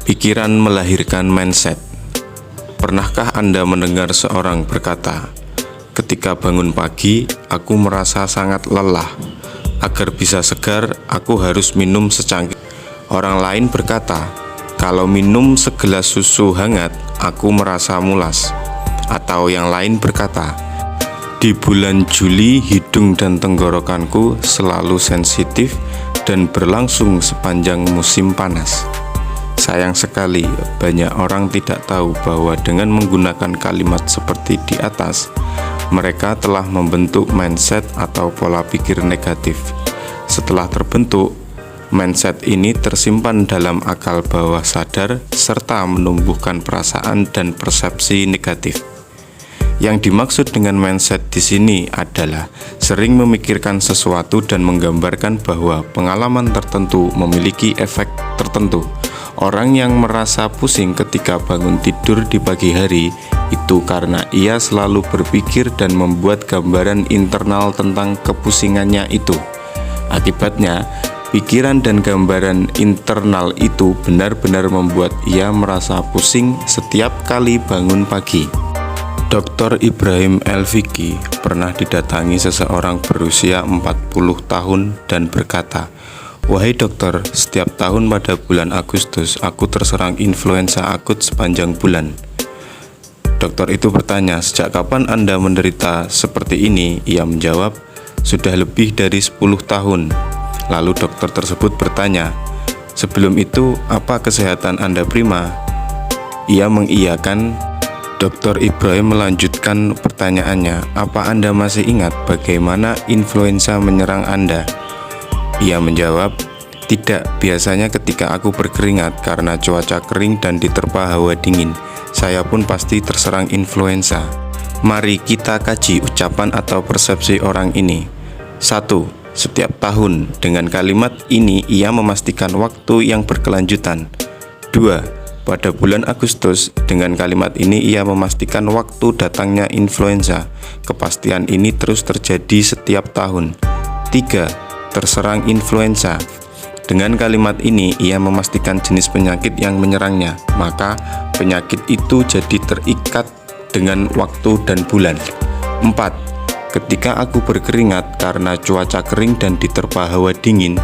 Pikiran melahirkan mindset. Pernahkah Anda mendengar seorang berkata, "Ketika bangun pagi, aku merasa sangat lelah. Agar bisa segar, aku harus minum secangkir." Orang lain berkata, "Kalau minum segelas susu hangat, aku merasa mulas." Atau yang lain berkata, "Di bulan Juli, hidung dan tenggorokanku selalu sensitif dan berlangsung sepanjang musim panas." Sayang sekali, banyak orang tidak tahu bahwa dengan menggunakan kalimat seperti di atas, mereka telah membentuk mindset atau pola pikir negatif. Setelah terbentuk, mindset ini tersimpan dalam akal bawah sadar serta menumbuhkan perasaan dan persepsi negatif. Yang dimaksud dengan mindset di sini adalah sering memikirkan sesuatu dan menggambarkan bahwa pengalaman tertentu memiliki efek tertentu. Orang yang merasa pusing ketika bangun tidur di pagi hari itu karena ia selalu berpikir dan membuat gambaran internal tentang kepusingannya itu. Akibatnya, pikiran dan gambaran internal itu benar-benar membuat ia merasa pusing setiap kali bangun pagi. Dr. Ibrahim El-Fiqi pernah didatangi seseorang berusia 40 tahun dan berkata, "Wahai dokter, setiap tahun pada bulan Agustus aku terserang influenza akut sepanjang bulan." Dokter itu bertanya, "Sejak kapan Anda menderita seperti ini?" Ia menjawab, "Sudah lebih dari 10 tahun." Lalu dokter tersebut bertanya, "Sebelum itu, apa kesehatan Anda prima?" Ia mengiyakan. Dr. Ibrahim melanjutkan pertanyaannya, "Apa Anda masih ingat bagaimana influenza menyerang Anda?" Ia menjawab, "Tidak, biasanya ketika aku berkeringat karena cuaca kering dan diterpa hawa dingin, saya pun pasti terserang influenza." Mari kita kaji ucapan atau persepsi orang ini. 1. Setiap tahun. Dengan kalimat ini ia memastikan waktu yang berkelanjutan. 2. Pada bulan Agustus, dengan kalimat ini ia memastikan waktu datangnya influenza. Kepastian ini terus terjadi setiap tahun. 3. Terserang influenza. Dengan kalimat ini ia memastikan jenis penyakit yang menyerangnya, maka penyakit itu jadi terikat dengan waktu dan bulan. 4. Ketika aku berkeringat karena cuaca kering dan diterpa hawa dingin,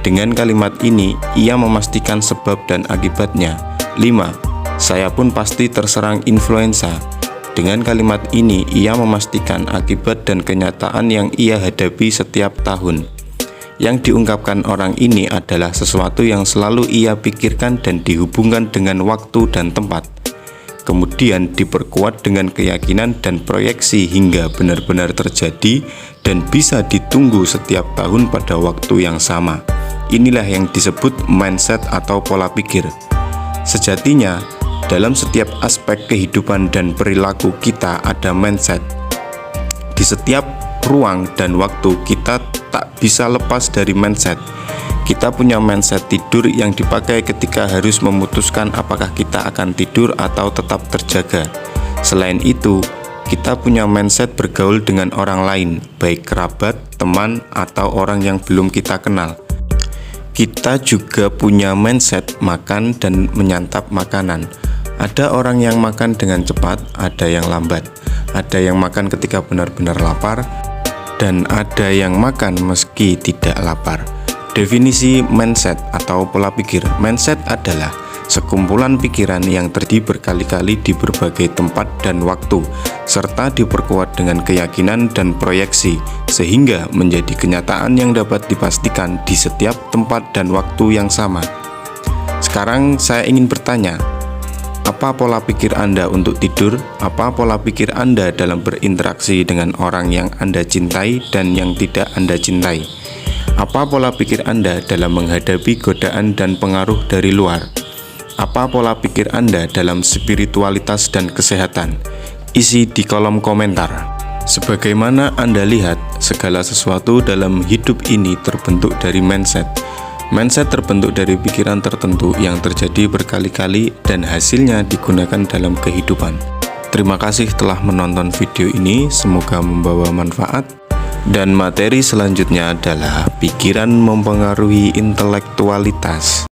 dengan kalimat ini ia memastikan sebab dan akibatnya. 5. Saya pun pasti terserang influenza. Dengan kalimat ini ia memastikan akibat dan kenyataan yang ia hadapi setiap tahun. Yang diungkapkan orang ini adalah sesuatu yang selalu ia pikirkan dan dihubungkan dengan waktu dan tempat. Kemudian diperkuat dengan keyakinan dan proyeksi hingga benar-benar terjadi dan bisa ditunggu setiap tahun pada waktu yang sama. Inilah yang disebut mindset atau pola pikir. Sejatinya, dalam setiap aspek kehidupan dan perilaku kita ada mindset. Di setiap ruang dan waktu kita tak bisa lepas dari mindset. Kita punya mindset tidur yang dipakai ketika harus memutuskan apakah kita akan tidur atau tetap terjaga. Selain itu, kita punya mindset bergaul dengan orang lain, baik kerabat, teman, atau orang yang belum kita kenal. Kita juga punya mindset makan dan menyantap makanan. Ada orang yang makan dengan cepat, ada yang lambat, ada yang makan ketika benar-benar lapar, dan ada yang makan meski tidak lapar. Definisi mindset atau pola pikir. Mindset adalah sekumpulan pikiran yang terjadi berkali-kali di berbagai tempat dan waktu, serta diperkuat dengan keyakinan dan proyeksi, sehingga menjadi kenyataan yang dapat dipastikan di setiap tempat dan waktu yang sama. Sekarang saya ingin bertanya, apa pola pikir Anda untuk tidur? Apa pola pikir Anda dalam berinteraksi dengan orang yang Anda cintai dan yang tidak Anda cintai? Apa pola pikir Anda dalam menghadapi godaan dan pengaruh dari luar? Apa pola pikir Anda dalam spiritualitas dan kesehatan? Isi di kolom komentar. Sebagaimana Anda lihat, segala sesuatu dalam hidup ini terbentuk dari mindset. Mindset terbentuk dari pikiran tertentu yang terjadi berkali-kali dan hasilnya digunakan dalam kehidupan. Terima kasih telah menonton video ini, semoga membawa manfaat. Dan materi selanjutnya adalah pikiran mempengaruhi intelektualitas.